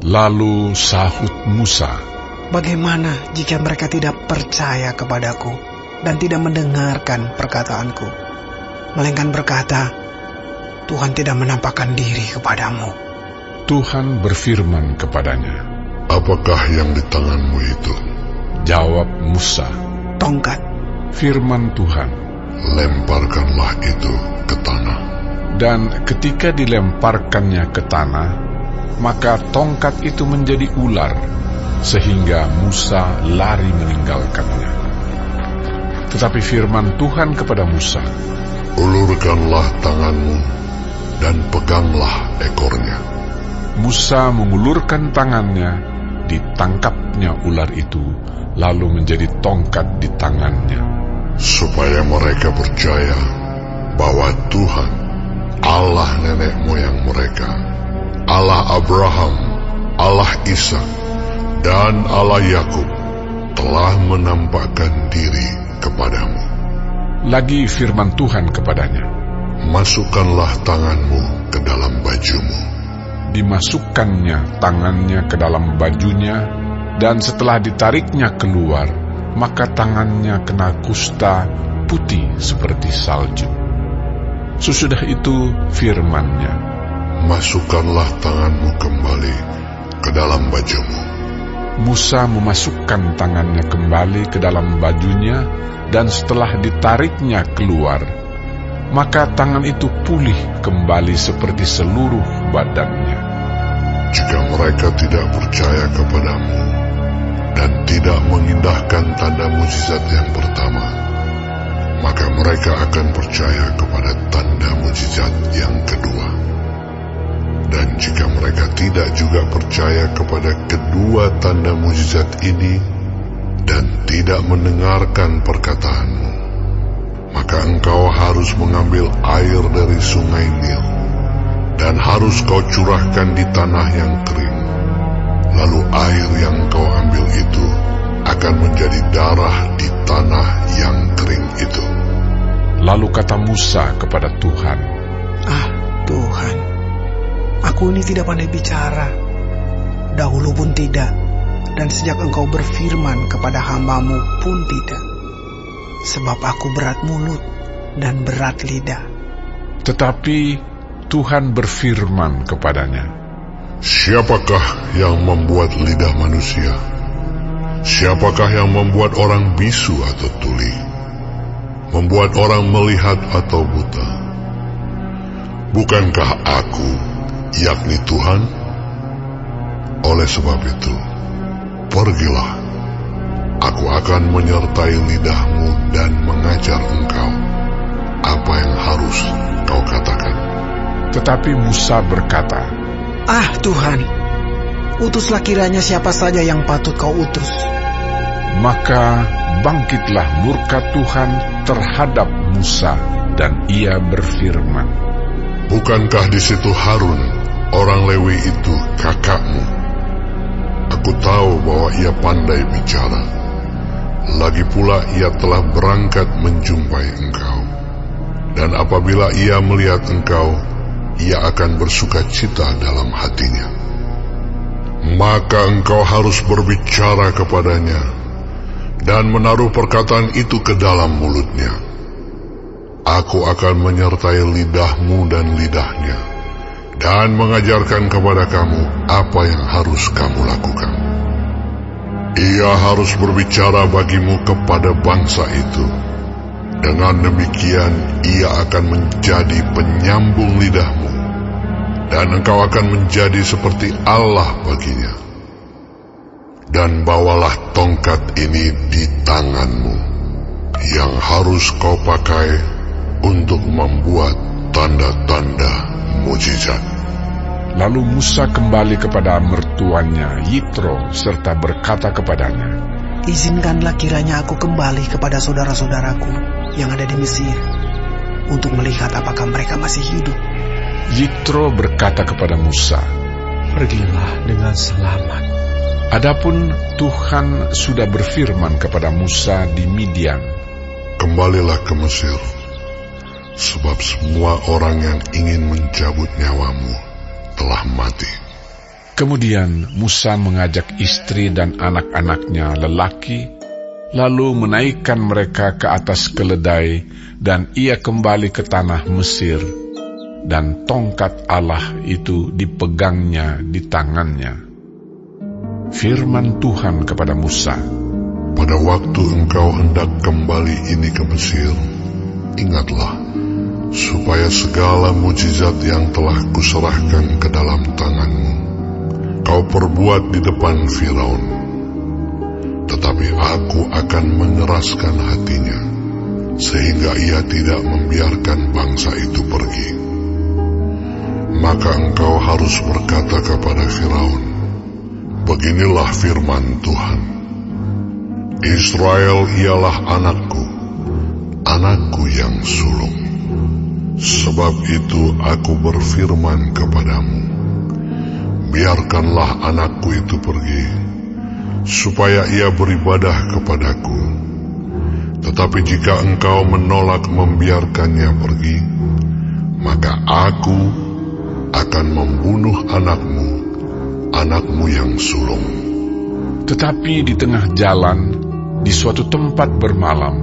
Lalu sahut Musa, "Bagaimana jika mereka tidak percaya kepadaku dan tidak mendengarkan perkataanku, melainkan berkata, Tuhan tidak menampakkan diri kepadamu?" Tuhan berfirman kepadanya, "Apakah yang di tanganmu itu?" Jawab Musa, "Tongkat." Firman Tuhan, "Lemparkanlah itu ke tanah." dan ketika dilemparkannya ke tanah, maka tongkat itu menjadi ular, sehingga Musa lari meninggalkannya. Tetapi firman Tuhan kepada Musa, "Ulurkanlah tanganmu dan peganglah ekornya." Musa mengulurkan tangannya, ditangkapnya ular itu, lalu menjadi tongkat di tangannya. Supaya mereka percaya bahwa Tuhan, Allah nenek moyang mereka, Allah Abraham, Allah Ishak, dan Allah Yakub, telah menampakkan diri kepadamu. Lagi firman Tuhan kepadanya, "Masukkanlah tanganmu ke dalam bajumu." Dimasukkannya tangannya ke dalam bajunya, dan setelah ditariknya keluar, maka tangannya kena kusta putih seperti salju. Sesudah itu firman-Nya, "Masukkanlah tanganmu kembali ke dalam bajumu." Musa memasukkan tangannya kembali ke dalam bajunya, dan setelah ditariknya keluar, maka tangan itu pulih kembali seperti seluruh badannya. Jika mereka tidak percaya kepadamu dan tidak mengindahkan tanda mujizat yang pertama, maka mereka akan percaya kepada tanda mujizat yang kedua. Dan jika mereka tidak juga percaya kepada kedua tanda mujizat ini dan tidak mendengarkan perkataanmu, maka engkau harus mengambil air dari sungai Nil dan harus kau curahkan di tanah yang kering. Lalu air yang kau ambil itu akan menjadi darah di tanah yang kering itu. Lalu kata Musa kepada Tuhan, "Ah, Tuhan, aku ini tidak pandai bicara. Dahulu pun tidak, dan sejak Engkau berfirman kepada hamba-Mu pun tidak. Sebab aku berat mulut dan berat lidah." Tetapi Tuhan berfirman kepadanya, "Siapakah yang membuat lidah manusia? Siapakah yang membuat orang bisu atau tuli? Membuat orang melihat atau buta? Bukankah aku, yakni Tuhan? Oleh sebab itu, pergilah. Aku akan menyertai lidahmu dan mengajar engkau apa yang harus kau katakan." Tetapi Musa berkata, "Ah, Tuhan, utuslah kiranya siapa saja yang patut kau utus." Maka bangkitlah murka Tuhan terhadap Musa, dan ia berfirman, "Bukankah di situ Harun, orang Lewi itu kakakmu? Aku tahu bahwa ia pandai bicara. Lagi pula ia telah berangkat menjumpai engkau. Dan apabila ia melihat engkau, ia akan bersuka cita dalam hatinya. Maka engkau harus berbicara kepadanya dan menaruh perkataan itu ke dalam mulutnya. Aku akan menyertai lidahmu dan lidahnya, dan mengajarkan kepada kamu apa yang harus kamu lakukan. Ia harus berbicara bagimu kepada bangsa itu. Dengan demikian ia akan menjadi penyambung lidahmu, dan engkau akan menjadi seperti Allah baginya. Dan bawalah tongkat ini di tanganmu, yang harus kau pakai untuk membuat tanda-tanda mujizat." Lalu Musa kembali kepada mertuanya Yitro serta berkata kepadanya, "Izinkanlah kiranya aku kembali kepada saudara-saudaraku yang ada di Mesir, untuk melihat apakah mereka masih hidup." Yitro berkata kepada Musa, "Pergilah dengan selamat." Adapun Tuhan sudah berfirman kepada Musa di Midian, "Kembalilah ke Mesir, sebab semua orang yang ingin mencabut nyawamu telah mati." Kemudian Musa mengajak istri dan anak-anaknya lelaki, lalu menaikkan mereka ke atas keledai, dan ia kembali ke tanah Mesir, dan tongkat Allah itu dipegangnya di tangannya. Firman Tuhan kepada Musa, Pada waktu engkau hendak kembali ini ke Mesir, ingatlah, supaya segala mujizat yang telah kuserahkan ke dalam tanganmu, kau perbuat di depan Firaun. Tetapi aku akan mengeraskan hatinya, sehingga ia tidak membiarkan bangsa itu pergi. Maka engkau harus berkata kepada Firaun, beginilah firman Tuhan, Israel ialah anakku, anakku yang sulung. Sebab itu aku berfirman kepadamu, biarkanlah anakku itu pergi, supaya ia beribadah kepadaku. Tetapi jika engkau menolak membiarkannya pergi, maka aku akan membunuh anakmu, anakmu yang sulung. tetapi di tengah jalan, di suatu tempat bermalam,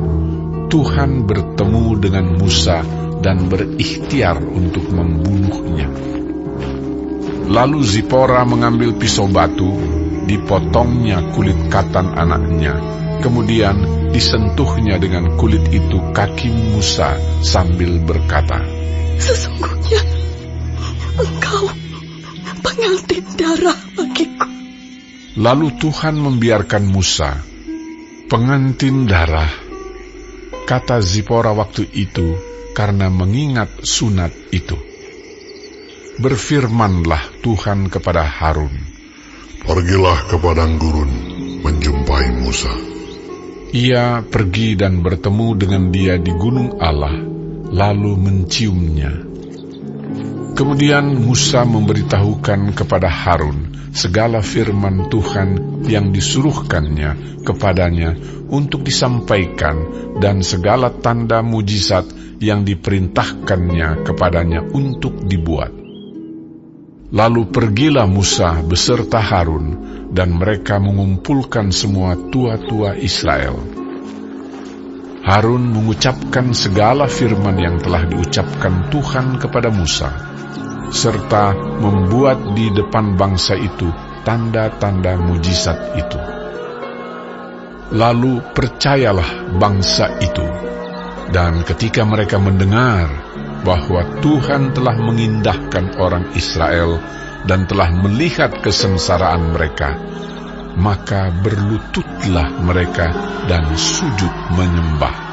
Tuhan bertemu dengan Musa dan berikhtiar untuk membunuhnya. Lalu Zipora mengambil pisau batu, dipotongnya kulit katan anaknya, kemudian disentuhnya dengan kulit itu kaki Musa sambil berkata, Sesungguhnya engkau pengantin darah bagiku. Lalu Tuhan membiarkan Musa, pengantin darah, kata Zipora waktu itu, karena mengingat sunat itu. Berfirmanlah Tuhan kepada Harun, Pergilah ke padang gurun menjumpai Musa. Ia pergi dan bertemu dengan dia di gunung Allah, lalu menciumnya. Kemudian Musa memberitahukan kepada Harun segala firman Tuhan yang disuruhkannya kepadanya untuk disampaikan, dan segala tanda mujizat yang diperintahkannya kepadanya untuk dibuat. Lalu pergilah Musa beserta Harun, dan mereka mengumpulkan semua tua-tua Israel. Harun mengucapkan segala firman yang telah diucapkan Tuhan kepada Musa, serta membuat di depan bangsa itu tanda-tanda mujizat itu. Lalu percayalah bangsa itu, dan ketika mereka mendengar bahwa Tuhan telah mengindahkan orang Israel dan telah melihat kesengsaraan mereka, maka berlututlah mereka dan sujud menyembah.